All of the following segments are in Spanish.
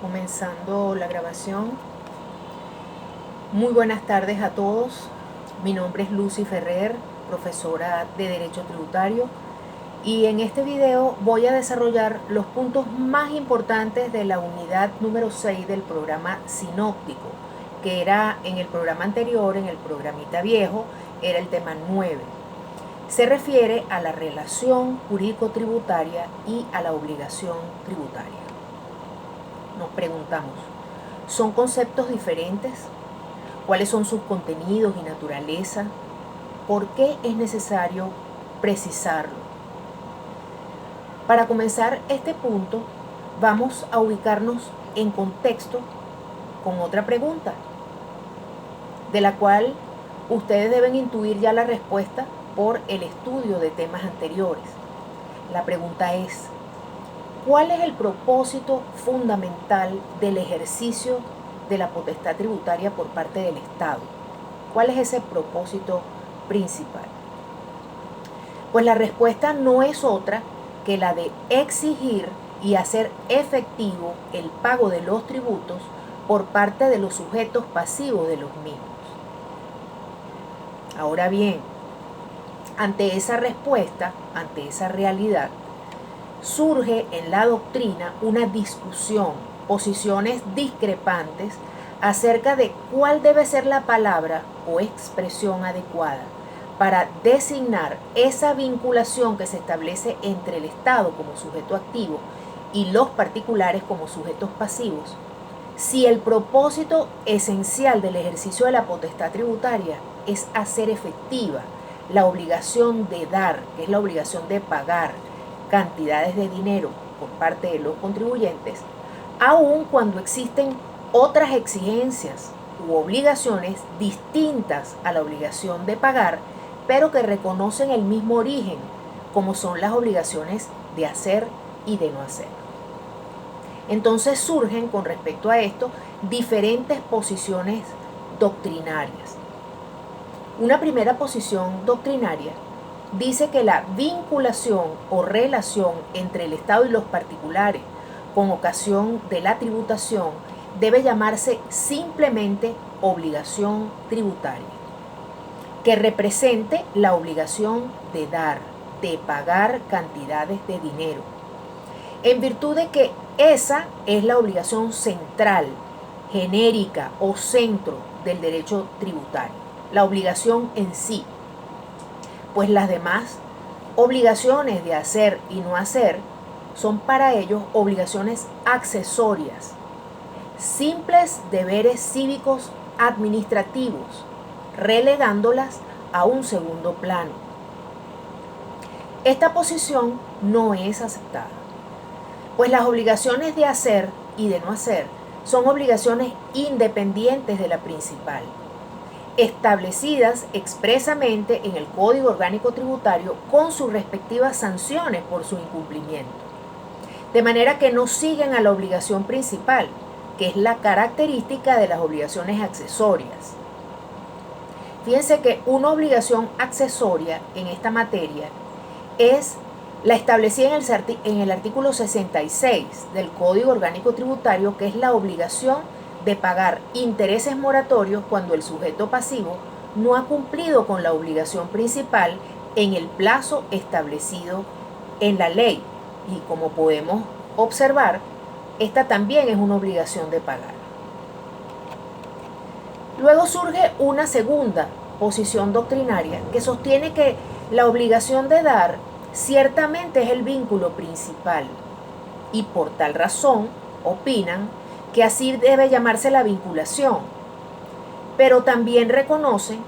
Comenzando la grabación. Muy buenas tardes a todos. Mi nombre es Lucy Ferrer, profesora de Derecho Tributario, y en este video voy a desarrollar los puntos más importantes de la unidad número 6 del programa sinóptico, que era en el programa anterior, en el programita viejo, era el tema 9. Se refiere a la relación jurídico-tributaria y a la obligación tributaria. Nos preguntamos, ¿son conceptos diferentes? ¿Cuáles son sus contenidos y naturaleza? ¿Por qué es necesario precisarlo? Para comenzar este punto, vamos a ubicarnos en contexto con otra pregunta, de la cual ustedes deben intuir ya la respuesta por el estudio de temas anteriores. La pregunta es, ¿cuál es el propósito fundamental del ejercicio de la potestad tributaria por parte del Estado? ¿Cuál es ese propósito principal? Pues la respuesta no es otra que la de exigir y hacer efectivo el pago de los tributos por parte de los sujetos pasivos de los mismos. Ahora bien, ante esa respuesta, ante esa realidad, surge en la doctrina una discusión, posiciones discrepantes acerca de cuál debe ser la palabra o expresión adecuada para designar esa vinculación que se establece entre el Estado como sujeto activo y los particulares como sujetos pasivos, si el propósito esencial del ejercicio de la potestad tributaria es hacer efectiva la obligación de dar, que es la obligación de pagar cantidades de dinero por parte de los contribuyentes, aun cuando existen otras exigencias u obligaciones distintas a la obligación de pagar, pero que reconocen el mismo origen, como son las obligaciones de hacer y de no hacer. Entonces surgen con respecto a esto diferentes posiciones doctrinarias. Una primera posición doctrinaria dice que la vinculación o relación entre el Estado y los particulares con ocasión de la tributación debe llamarse simplemente obligación tributaria, que represente la obligación de dar, de pagar cantidades de dinero, en virtud de que esa es la obligación central, genérica o centro del derecho tributario, la obligación en sí. Pues las demás obligaciones de hacer y no hacer son para ellos obligaciones accesorias, simples deberes cívicos administrativos, relegándolas a un segundo plano. Esta posición no es aceptada, pues las obligaciones de hacer y de no hacer son obligaciones independientes de la principal, establecidas expresamente en el Código Orgánico Tributario con sus respectivas sanciones por su incumplimiento, de manera que no siguen a la obligación principal, que es la característica de las obligaciones accesorias. Fíjense que una obligación accesoria en esta materia es la establecida en el artículo 66 del Código Orgánico Tributario, que es la obligación de pagar intereses moratorios cuando el sujeto pasivo no ha cumplido con la obligación principal en el plazo establecido en la ley. Y como podemos observar, esta también es una obligación de pagar. Luego surge una segunda posición doctrinaria que sostiene que la obligación de dar ciertamente es el vínculo principal y por tal razón opinan que así debe llamarse la vinculación, pero también reconocen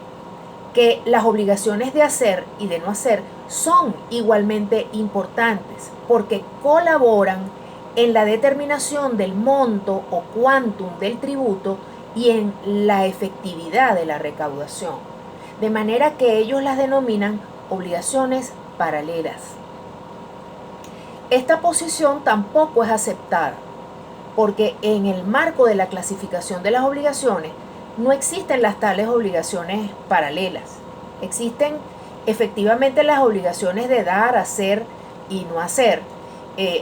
que las obligaciones de hacer y de no hacer son igualmente importantes porque colaboran en la determinación del monto o quantum del tributo y en la efectividad de la recaudación, de manera que ellos las denominan obligaciones paralelas. Esta posición tampoco es aceptada, porque en el marco de la clasificación de las obligaciones no existen las tales obligaciones paralelas. Existen efectivamente las obligaciones de dar, hacer y no hacer,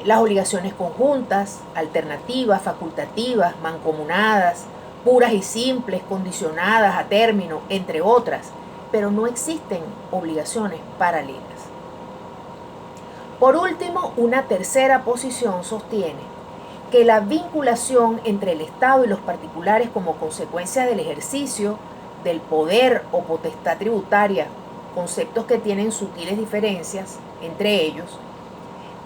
las obligaciones conjuntas, alternativas, facultativas, mancomunadas, puras y simples, condicionadas a término, entre otras, pero no existen obligaciones paralelas. Por último, una tercera posición sostiene que la vinculación entre el Estado y los particulares como consecuencia del ejercicio del poder o potestad tributaria, conceptos que tienen sutiles diferencias entre ellos,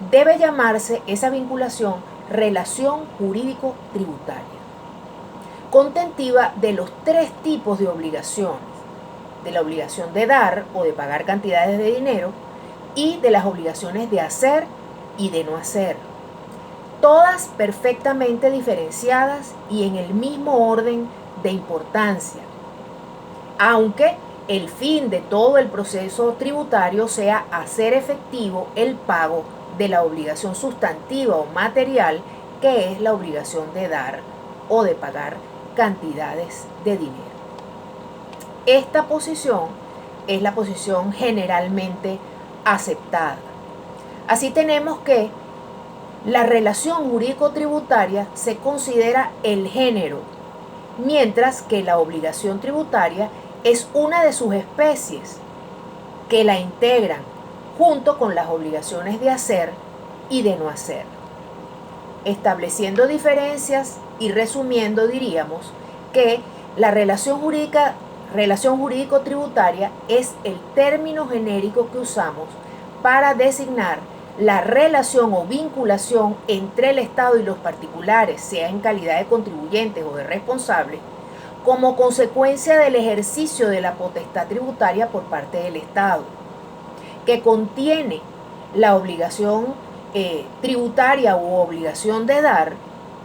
debe llamarse esa vinculación relación jurídico-tributaria, contentiva de los tres tipos de obligaciones: de la obligación de dar o de pagar cantidades de dinero y de las obligaciones de hacer y de no hacer, todas perfectamente diferenciadas y en el mismo orden de importancia, aunque el fin de todo el proceso tributario sea hacer efectivo el pago de la obligación sustantiva o material, que es la obligación de dar o de pagar cantidades de dinero. Esta posición es la posición generalmente aceptada. Así tenemos que la relación jurídico-tributaria se considera el género, mientras que la obligación tributaria es una de sus especies que la integran junto con las obligaciones de hacer y de no hacer. Estableciendo diferencias y resumiendo, diríamos que la relación jurídico-tributaria es el término genérico que usamos para designar la relación o vinculación entre el Estado y los particulares, sea en calidad de contribuyentes o de responsables, como consecuencia del ejercicio de la potestad tributaria por parte del Estado, que contiene la obligación tributaria u obligación de dar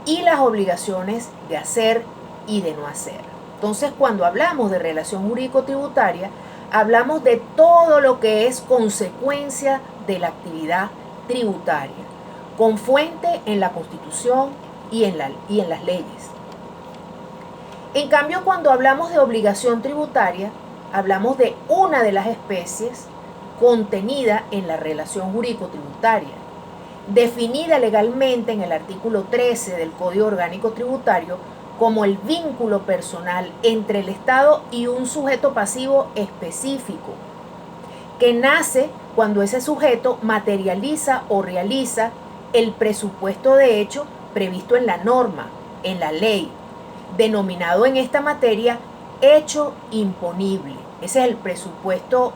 y las obligaciones de hacer y de no hacer. Entonces, cuando hablamos de relación jurídico-tributaria, hablamos de todo lo que es consecuencia de la actividad tributaria, con fuente en la Constitución y en las leyes. En cambio, cuando hablamos de obligación tributaria, hablamos de una de las especies contenida en la relación jurídico-tributaria, definida legalmente en el artículo 13 del Código Orgánico Tributario como el vínculo personal entre el Estado y un sujeto pasivo específico, que nace cuando ese sujeto materializa o realiza el presupuesto de hecho previsto en la norma, en la ley, denominado en esta materia hecho imponible. Ese es el presupuesto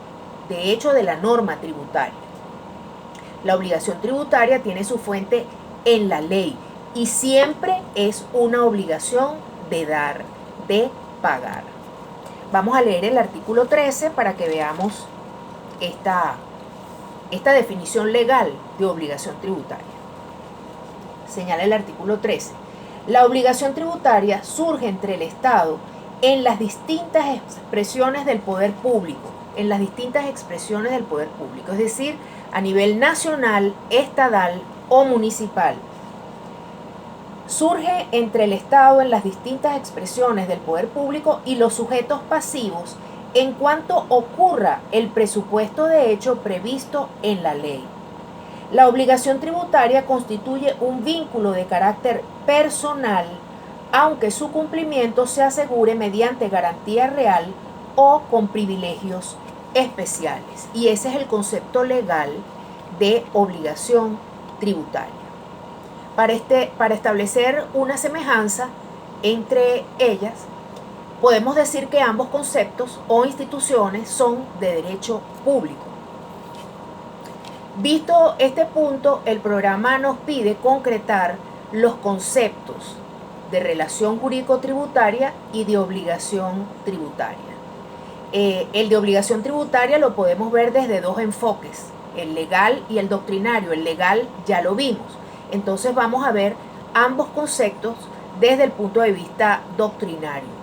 de hecho de la norma tributaria. La obligación tributaria tiene su fuente en la ley y siempre es una obligación de dar, de pagar. Vamos a leer el artículo 13 para que veamos esta definición legal de obligación tributaria. Señala el artículo 13. La obligación tributaria surge entre el Estado en las distintas expresiones del poder público, es decir, a nivel nacional, estatal o municipal. Surge entre el Estado en las distintas expresiones del poder público y los sujetos pasivos en cuanto ocurra el presupuesto de hecho previsto en la ley. La obligación tributaria constituye un vínculo de carácter personal, aunque su cumplimiento se asegure mediante garantía real o con privilegios especiales. Y ese es el concepto legal de obligación tributaria. Para establecer una semejanza entre ellas, podemos decir que ambos conceptos o instituciones son de derecho público. Visto este punto, el programa nos pide concretar los conceptos de relación jurídico-tributaria y de obligación tributaria. El de obligación tributaria lo podemos ver desde dos enfoques, el legal y el doctrinario. El legal ya lo vimos, entonces vamos a ver ambos conceptos desde el punto de vista doctrinario.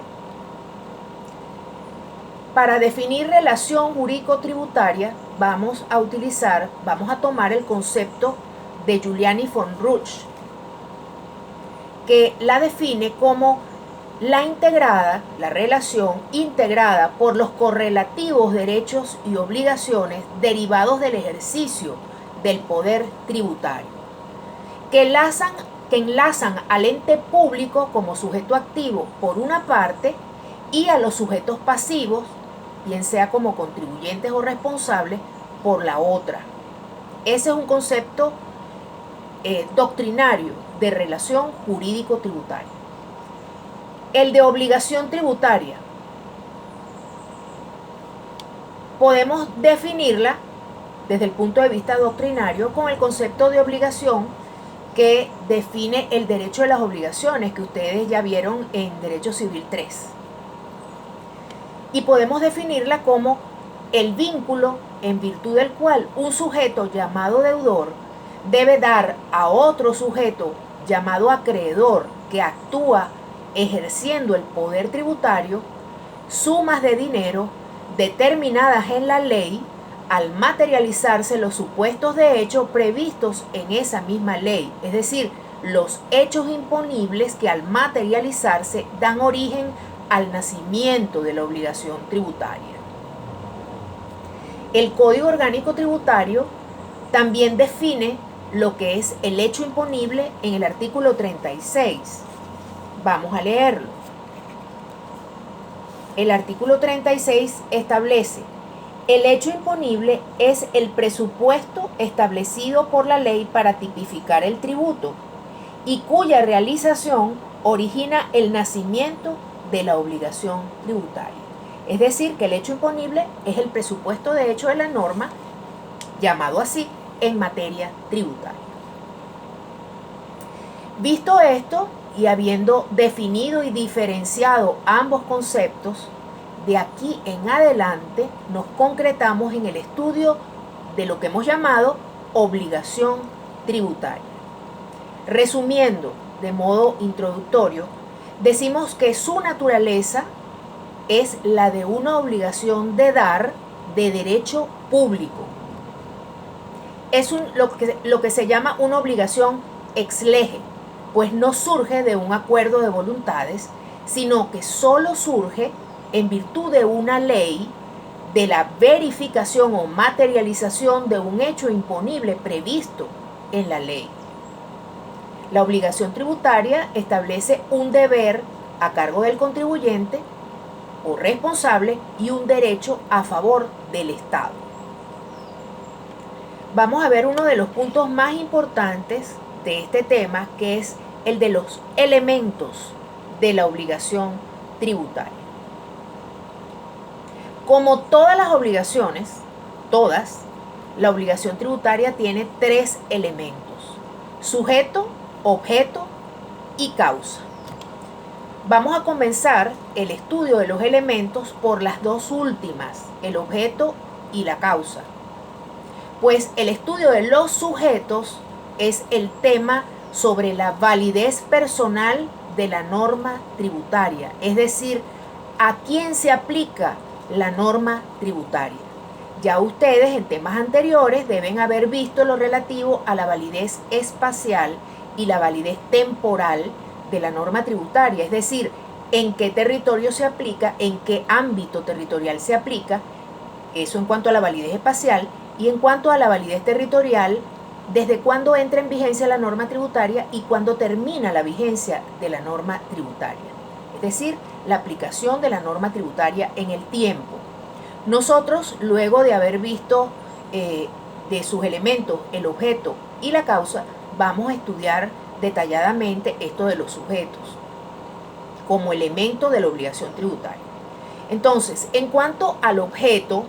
Para definir relación jurídico-tributaria vamos a tomar el concepto de Giuliani von Ruch, que la define como la relación integrada por los correlativos derechos y obligaciones derivados del ejercicio del poder tributario. que enlazan al ente público como sujeto activo por una parte y a los sujetos pasivos, bien sea como contribuyentes o responsables, por la otra. Ese es un concepto doctrinario de relación jurídico-tributaria. El de obligación tributaria. Podemos definirla desde el punto de vista doctrinario con el concepto de obligación que define el derecho de las obligaciones que ustedes ya vieron en Derecho Civil 3. Y podemos definirla como el vínculo en virtud del cual un sujeto llamado deudor debe dar a otro sujeto llamado acreedor que actúa ejerciendo el poder tributario sumas de dinero determinadas en la ley al materializarse los supuestos de hecho previstos en esa misma ley, es decir, los hechos imponibles que al materializarse dan origen al nacimiento de la obligación tributaria. El Código Orgánico Tributario también define lo que es el hecho imponible en el artículo 36. Vamos a leerlo. El artículo 36 establece: el hecho imponible es el presupuesto establecido por la ley para tipificar el tributo y cuya realización origina el nacimiento de la obligación tributaria. Es decir, que el hecho imponible es el presupuesto de hecho de la norma, llamado así, en materia tributaria. Visto esto, y habiendo definido y diferenciado ambos conceptos, de aquí en adelante nos concretamos en el estudio de lo que hemos llamado obligación tributaria. Resumiendo de modo introductorio, decimos que su naturaleza es la de una obligación de dar de derecho público. Es lo que se llama una obligación ex lege, pues no surge de un acuerdo de voluntades, sino que solo surge en virtud de una ley, de la verificación o materialización de un hecho imponible previsto en la ley. La obligación tributaria establece un deber a cargo del contribuyente o responsable y un derecho a favor del Estado. Vamos a ver uno de los puntos más importantes de este tema, que es el de los elementos de la obligación tributaria. Como todas las obligaciones, la obligación tributaria tiene 3 elementos: sujeto, objeto y causa. Vamos a comenzar el estudio de los elementos por las dos últimas, el objeto y la causa. Pues el estudio de los sujetos es el tema sobre la validez personal de la norma tributaria, es decir, a quién se aplica la norma tributaria. Ya ustedes en temas anteriores deben haber visto lo relativo a la validez espacial y la validez temporal de la norma tributaria, es decir, en qué territorio se aplica, en qué ámbito territorial se aplica, eso en cuanto a la validez espacial, y en cuanto a la validez territorial, desde cuándo entra en vigencia la norma tributaria y cuándo termina la vigencia de la norma tributaria, es decir, la aplicación de la norma tributaria en el tiempo. Nosotros, luego de haber visto de sus elementos el objeto y la causa, vamos a estudiar detalladamente esto de los sujetos como elemento de la obligación tributaria. Entonces, en cuanto al objeto,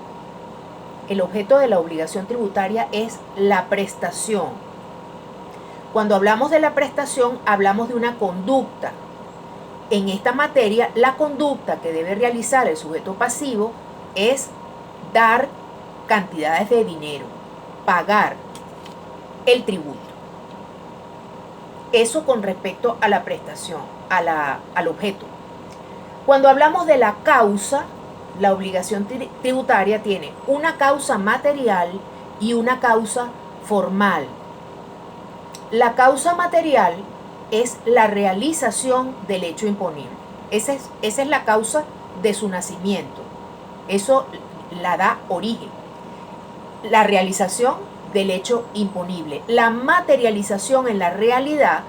el objeto de la obligación tributaria es la prestación. Cuando hablamos de la prestación, hablamos de una conducta. En esta materia, la conducta que debe realizar el sujeto pasivo es dar cantidades de dinero, pagar el tributo. Eso con respecto a la prestación, al objeto. Cuando hablamos de la causa, la obligación tributaria tiene una causa material y una causa formal. La causa material es la realización del hecho imponible. Esa es la causa de su nacimiento. Eso la da origen. La realización del hecho imponible, la materialización en la realidad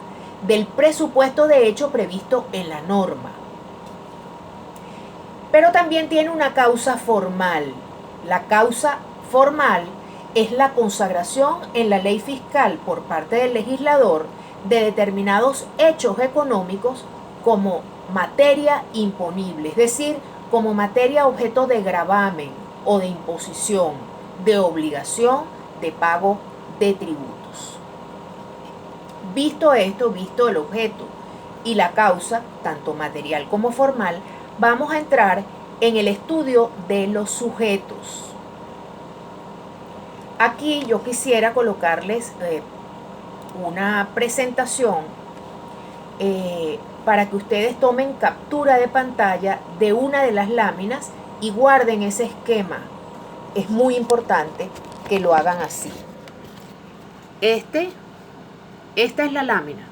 del presupuesto de hecho previsto en la norma. Pero también tiene una causa formal. La causa formal es la consagración en la ley fiscal por parte del legislador de determinados hechos económicos como materia imponible, es decir, como materia objeto de gravamen o de imposición, de obligación de pago de tributos. Visto esto, visto el objeto y la causa, tanto material como formal, vamos a entrar en el estudio de los sujetos. Aquí yo quisiera colocarles una presentación para que ustedes tomen captura de pantalla de una de las láminas y guarden ese esquema. Es muy importante que lo hagan así. Esta es la lámina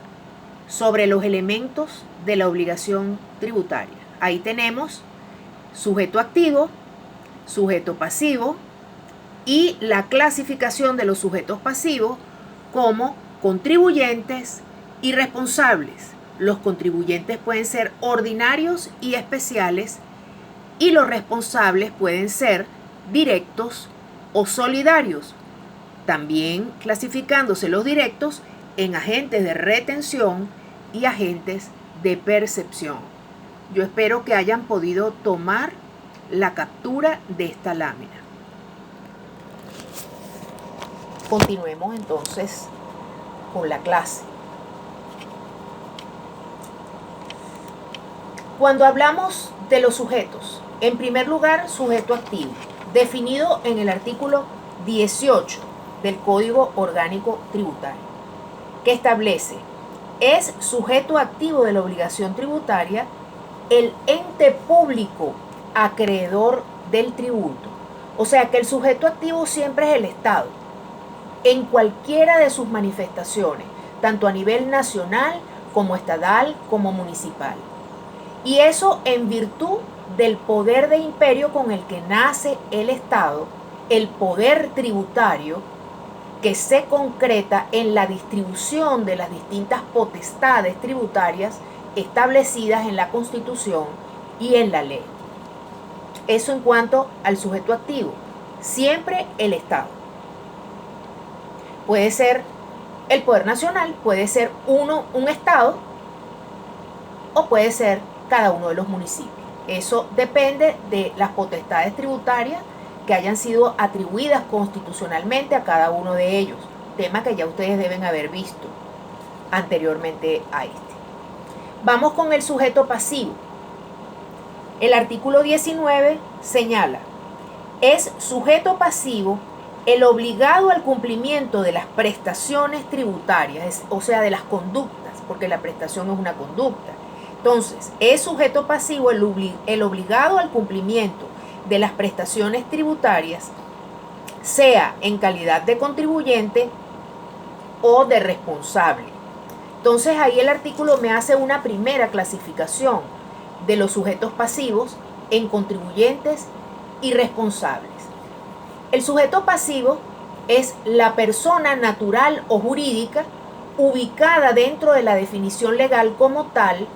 sobre los elementos de la obligación tributaria. Ahí tenemos sujeto activo, sujeto pasivo y la clasificación de los sujetos pasivos como contribuyentes y responsables. Los contribuyentes pueden ser ordinarios y especiales y los responsables pueden ser directos o solidarios. También clasificándose los directos en agentes de retención y agentes de percepción. Yo espero que hayan podido tomar la captura de esta lámina. Continuemos entonces con la clase. Cuando hablamos de los sujetos, en primer lugar, sujeto activo, definido en el artículo 18 del Código Orgánico Tributario, que establece: es sujeto activo de la obligación tributaria el ente público acreedor del tributo. O sea que el sujeto activo siempre es el Estado, en cualquiera de sus manifestaciones, tanto a nivel nacional como estatal como municipal. Y eso en virtud del poder de imperio con el que nace el Estado, el poder tributario que se concreta en la distribución de las distintas potestades tributarias establecidas en la Constitución y en la ley. Eso en cuanto al sujeto activo, siempre el Estado. Puede ser el Poder Nacional, puede ser un Estado, o puede ser cada uno de los municipios. Eso depende de las potestades tributarias que hayan sido atribuidas constitucionalmente a cada uno de ellos, tema que ya ustedes deben haber visto anteriormente a este. Vamos con el sujeto pasivo. El artículo 19 señala: es sujeto pasivo el obligado al cumplimiento de las prestaciones tributarias, o sea, de las conductas, porque la prestación es una conducta. Entonces, es sujeto pasivo el obligado al cumplimiento de las prestaciones tributarias, sea en calidad de contribuyente o de responsable. Entonces, ahí el artículo me hace una primera clasificación de los sujetos pasivos en contribuyentes y responsables. El sujeto pasivo es la persona natural o jurídica ubicada dentro de la definición legal como tal,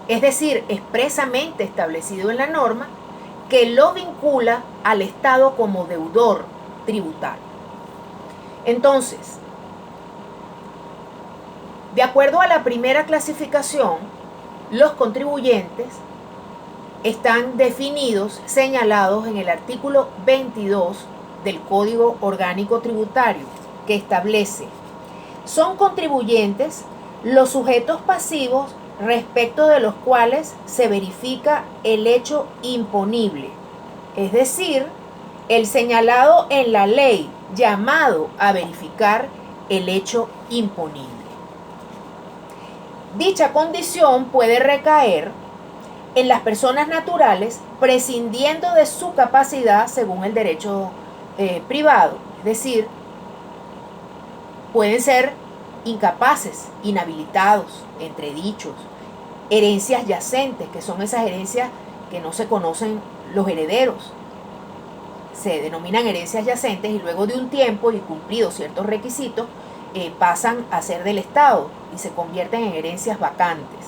es decir, expresamente establecido en la norma, que lo vincula al Estado como deudor tributario. Entonces, de acuerdo a la primera clasificación, los contribuyentes están definidos, señalados en el artículo 22 del Código Orgánico Tributario, que establece: son contribuyentes los sujetos pasivos respecto de los cuales se verifica el hecho imponible, es decir, el señalado en la ley llamado a verificar el hecho imponible. Dicha condición puede recaer en las personas naturales prescindiendo de su capacidad según el derecho privado, es decir, pueden ser incapaces, inhabilitados, entredichos, herencias yacentes, que son esas herencias que no se conocen los herederos, se denominan herencias yacentes y luego de un tiempo y cumplidos ciertos requisitos pasan a ser del Estado y se convierten en herencias vacantes.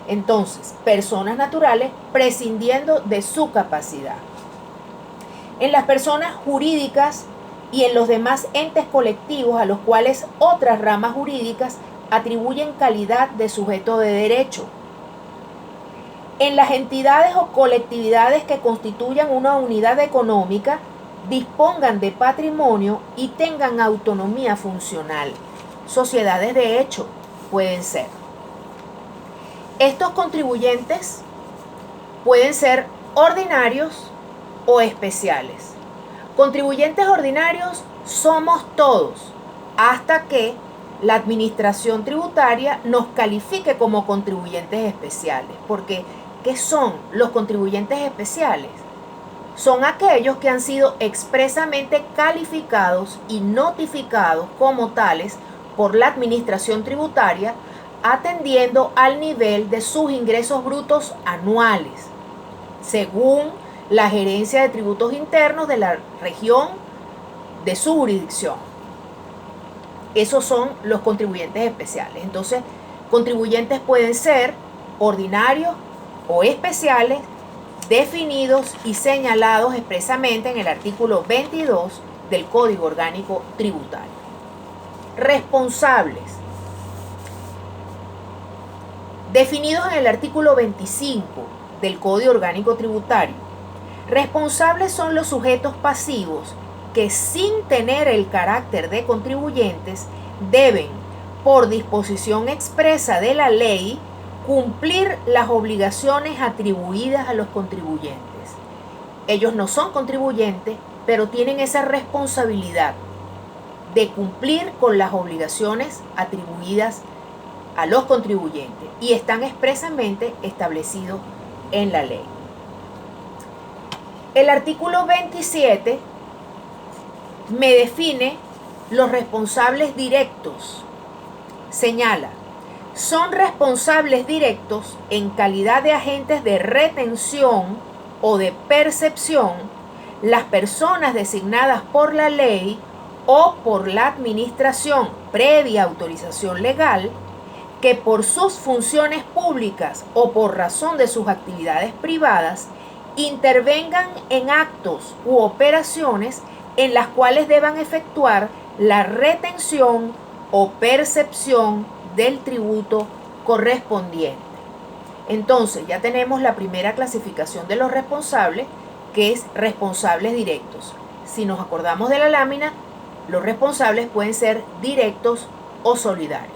Entonces, personas naturales prescindiendo de su capacidad. En las personas jurídicas y en los demás entes colectivos a los cuales otras ramas jurídicas atribuyen calidad de sujeto de derecho. En las entidades o colectividades que constituyan una unidad económica, dispongan de patrimonio y tengan autonomía funcional. Sociedades de hecho pueden ser. Estos contribuyentes pueden ser ordinarios o especiales. Contribuyentes ordinarios somos todos, hasta que la administración tributaria nos califique como contribuyentes especiales. Porque, ¿qué son los contribuyentes especiales? Son aquellos que han sido expresamente calificados y notificados como tales por la administración tributaria, atendiendo al nivel de sus ingresos brutos anuales, según la gerencia de tributos internos de la región de su jurisdicción. Esos son los contribuyentes especiales. Entonces, contribuyentes pueden ser ordinarios o especiales, definidos y señalados expresamente en el artículo 22 del Código Orgánico Tributario. Responsables, definidos en el artículo 25 del Código Orgánico Tributario. Responsables son los sujetos pasivos que, sin tener el carácter de contribuyentes, deben, por disposición expresa de la ley, cumplir las obligaciones atribuidas a los contribuyentes. Ellos no son contribuyentes, pero tienen esa responsabilidad de cumplir con las obligaciones atribuidas a los contribuyentes y están expresamente establecidos en la ley. El artículo 27 me define los responsables directos. Señala: son responsables directos en calidad de agentes de retención o de percepción las personas designadas por la ley o por la administración previa autorización legal, que por sus funciones públicas o por razón de sus actividades privadas intervengan en actos u operaciones en las cuales deban efectuar la retención o percepción del tributo correspondiente. Entonces, ya tenemos la primera clasificación de los responsables, que es responsables directos. Si nos acordamos de la lámina, los responsables pueden ser directos o solidarios.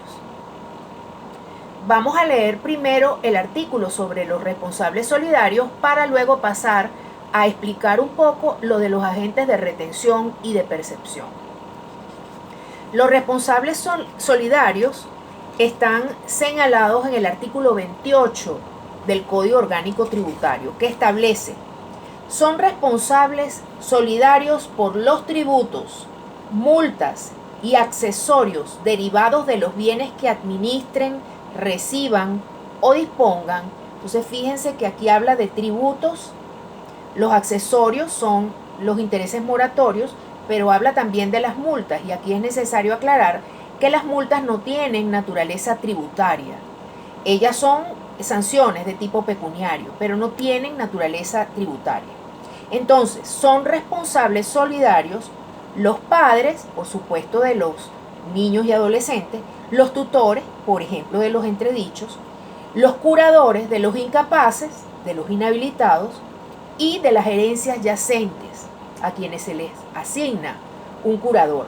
Vamos a leer primero el artículo sobre los responsables solidarios para luego pasar a explicar un poco lo de los agentes de retención y de percepción. Los responsables solidarios están señalados en el artículo 28 del Código Orgánico Tributario, que establece: son responsables solidarios por los tributos, multas y accesorios derivados de los bienes que administren, reciban o dispongan. Entonces, fíjense que aquí habla de tributos. Los accesorios son los intereses moratorios, pero habla también de las multas, y aquí es necesario aclarar que las multas no tienen naturaleza tributaria. Ellas son sanciones de tipo pecuniario, pero no tienen naturaleza tributaria. Entonces, son responsables solidarios los padres, por supuesto, de los niños y adolescentes, los tutores, por ejemplo, de los entredichos, los curadores de los incapaces, de los inhabilitados y de las herencias yacentes, a quienes se les asigna un curador.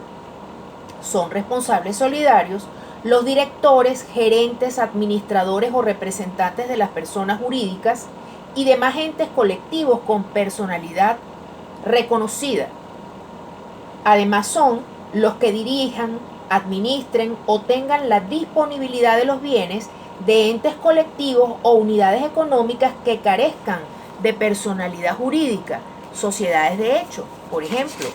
Son responsables solidarios los directores, gerentes, administradores o representantes de las personas jurídicas y demás entes colectivos con personalidad reconocida. Además, son los que dirijan, administren o tengan la disponibilidad de los bienes de entes colectivos o unidades económicas que carezcan de personalidad jurídica, sociedades de hecho, por ejemplo.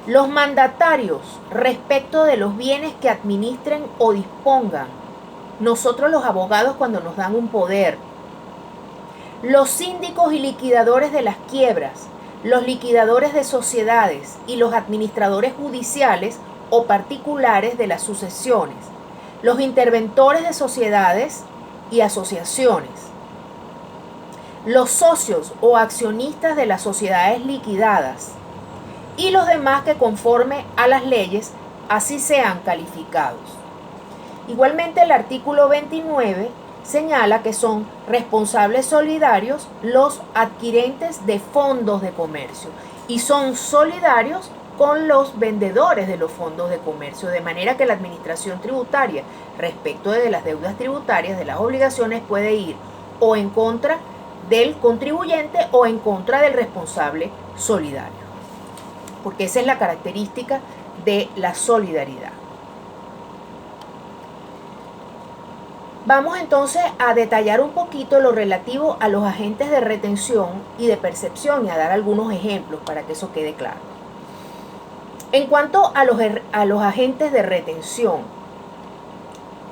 Los mandatarios respecto de los bienes que administren o dispongan. Nosotros los abogados, cuando nos dan un poder. Los síndicos y liquidadores de las quiebras, los liquidadores de sociedades y los administradores judiciales o particulares de las sucesiones, los interventores de sociedades y asociaciones, los socios o accionistas de las sociedades liquidadas y los demás que conforme a las leyes así sean calificados. Igualmente el artículo 29 señala que son responsables solidarios los adquirentes de fondos de comercio y son solidarios con los vendedores de los fondos de comercio, de manera que la administración tributaria respecto de las deudas tributarias, de las obligaciones, puede ir o en contra del contribuyente o en contra del responsable solidario, porque esa es la característica de la solidaridad. Vamos entonces a detallar un poquito lo relativo a los agentes de retención y de percepción y a dar algunos ejemplos para que eso quede claro. En cuanto a los agentes de retención,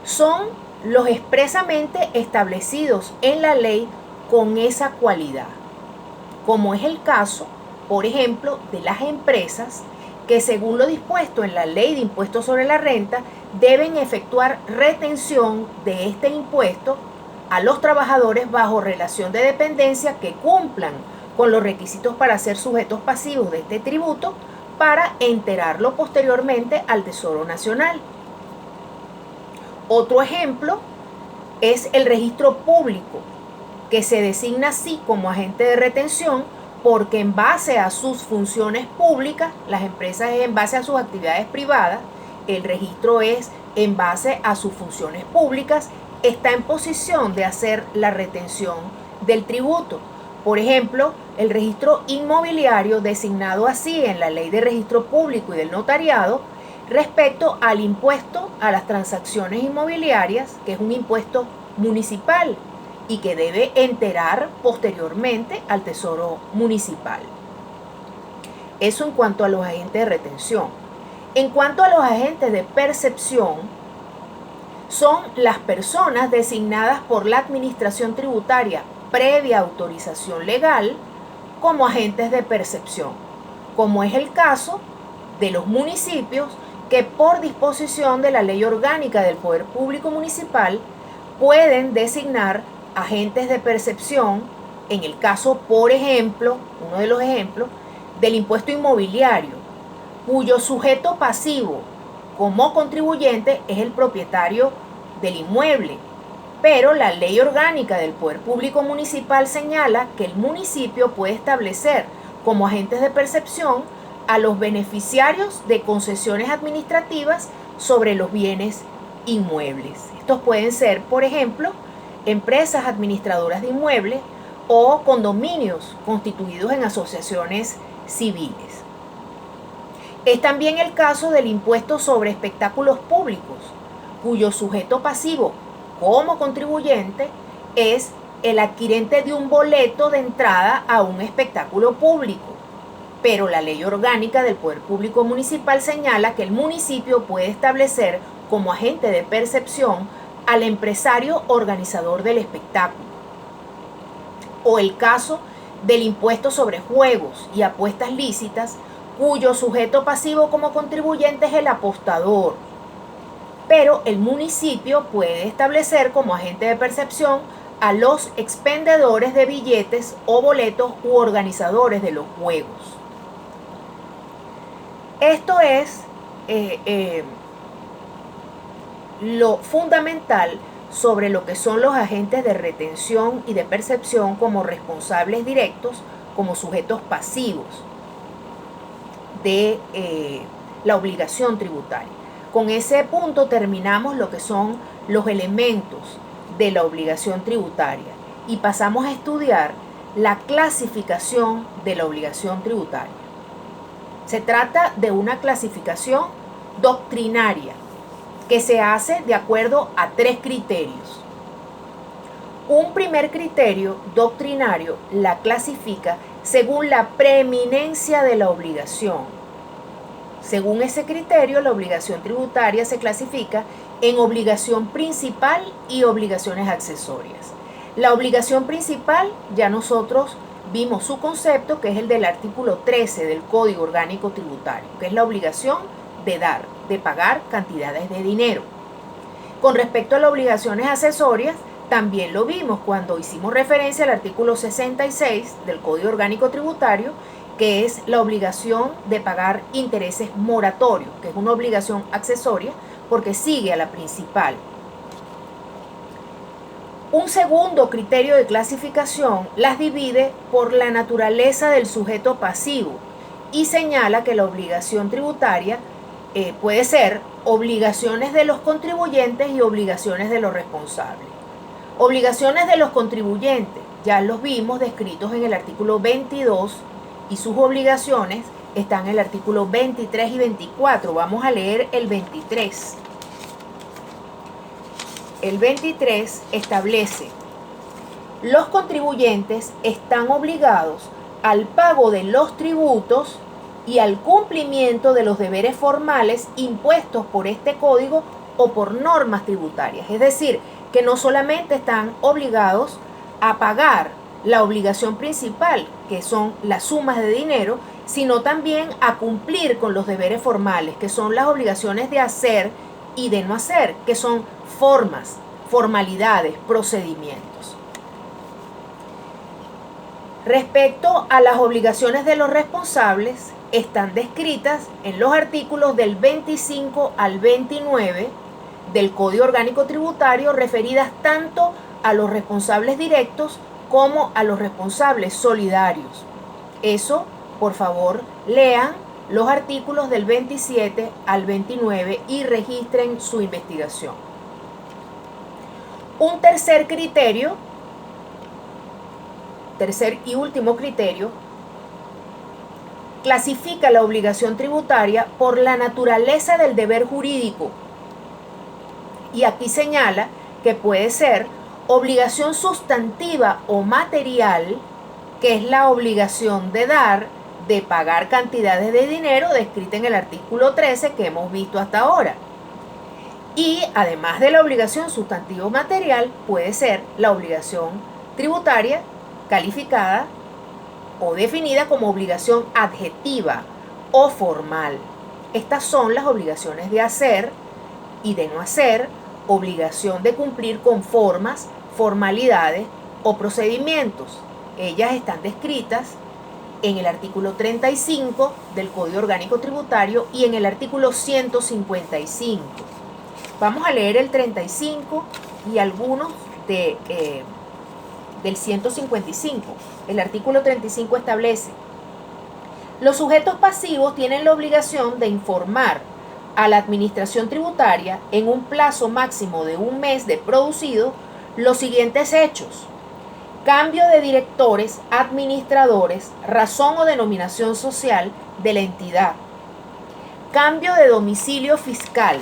son los expresamente establecidos en la ley con esa cualidad, como es el caso, por ejemplo, de las empresas que según lo dispuesto en la Ley de Impuestos sobre la Renta deben efectuar retención de este impuesto a los trabajadores bajo relación de dependencia que cumplan con los requisitos para ser sujetos pasivos de este tributo para enterarlo posteriormente al Tesoro Nacional. Otro ejemplo es el registro público, que se designa así como agente de retención porque en base a sus funciones públicas, las empresas es en base a sus actividades privadas, el registro es en base a sus funciones públicas, está en posición de hacer la retención del tributo. Por ejemplo, el registro inmobiliario, designado así en la Ley de Registro Público y del Notariado, respecto al impuesto a las transacciones inmobiliarias, que es un impuesto municipal y que debe enterar posteriormente al Tesoro Municipal. Eso en cuanto a los agentes de retención. En cuanto a los agentes de percepción, son las personas designadas por la Administración Tributaria previa autorización legal como agentes de percepción, como es el caso de los municipios que por disposición de la Ley Orgánica del Poder Público Municipal pueden designar agentes de percepción en el caso, por ejemplo, uno de los ejemplos, del impuesto inmobiliario, cuyo sujeto pasivo como contribuyente es el propietario del inmueble. Pero la Ley Orgánica del Poder Público Municipal señala que el municipio puede establecer como agentes de percepción a los beneficiarios de concesiones administrativas sobre los bienes inmuebles. Estos pueden ser, por ejemplo, empresas administradoras de inmuebles o condominios constituidos en asociaciones civiles. Es también el caso del impuesto sobre espectáculos públicos, cuyo sujeto pasivo como contribuyente es el adquirente de un boleto de entrada a un espectáculo público. Pero la Ley Orgánica del Poder Público Municipal señala que el municipio puede establecer como agente de percepción al empresario organizador del espectáculo. O el caso del impuesto sobre juegos y apuestas lícitas, cuyo sujeto pasivo como contribuyente es el apostador. Pero el municipio puede establecer como agente de percepción a los expendedores de billetes o boletos u organizadores de los juegos. Esto es lo fundamental sobre lo que son los agentes de retención y de percepción como responsables directos, como sujetos pasivos de la obligación tributaria. Con ese punto terminamos lo que son los elementos de la obligación tributaria y pasamos a estudiar la clasificación de la obligación tributaria. Se trata de una clasificación doctrinaria que se hace de acuerdo a 3 criterios. Un primer criterio doctrinario la clasifica según la preeminencia de la obligación. Según ese criterio, la obligación tributaria se clasifica en obligación principal y obligaciones accesorias. La obligación principal ya nosotros vimos su concepto, que es el del artículo 13 del Código Orgánico Tributario, que es la obligación de dar, de pagar cantidades de dinero. Con respecto a las obligaciones accesorias, también lo vimos cuando hicimos referencia al artículo 66 del Código Orgánico Tributario, que es la obligación de pagar intereses moratorios, que es una obligación accesoria porque sigue a la principal. Un segundo criterio de clasificación las divide por la naturaleza del sujeto pasivo y señala que la obligación tributaria puede ser obligaciones de los contribuyentes y obligaciones de los responsables. Obligaciones de los contribuyentes, ya los vimos descritos en el artículo 22 y sus obligaciones están en el artículo 23 y 24. Vamos a leer el 23. El 23 establece: los contribuyentes están obligados al pago de los tributos y al cumplimiento de los deberes formales impuestos por este código o por normas tributarias. Es decir, que no solamente están obligados a pagar la obligación principal, que son las sumas de dinero, sino también a cumplir con los deberes formales, que son las obligaciones de hacer y de no hacer, que son formas, formalidades, procedimientos. Respecto a las obligaciones de los responsables, están descritas en los artículos del 25 al 29 del Código Orgánico Tributario, referidas tanto a los responsables directos como a los responsables solidarios. Eso, por favor, lean los artículos del 27 al 29 y registren su investigación. Un tercer criterio, tercer y último criterio, clasifica la obligación tributaria por la naturaleza del deber jurídico. Y aquí señala que puede ser obligación sustantiva o material, que es la obligación de dar, de pagar cantidades de dinero descrita en el artículo 13 que hemos visto hasta ahora. Y además de la obligación sustantiva o material, puede ser la obligación tributaria calificada o definida como obligación adjetiva o formal. Estas son las obligaciones de hacer y de no hacer, obligación de cumplir con formas, formalidades o procedimientos. Ellas están descritas en el artículo 35 del Código Orgánico Tributario y en el artículo 155. Vamos a leer el 35 y algunos del 155. El artículo 35 establece: los sujetos pasivos tienen la obligación de informar a la administración tributaria en un plazo máximo de un mes de producido los siguientes hechos: cambio de directores, administradores, razón o denominación social de la entidad, cambio de domicilio fiscal,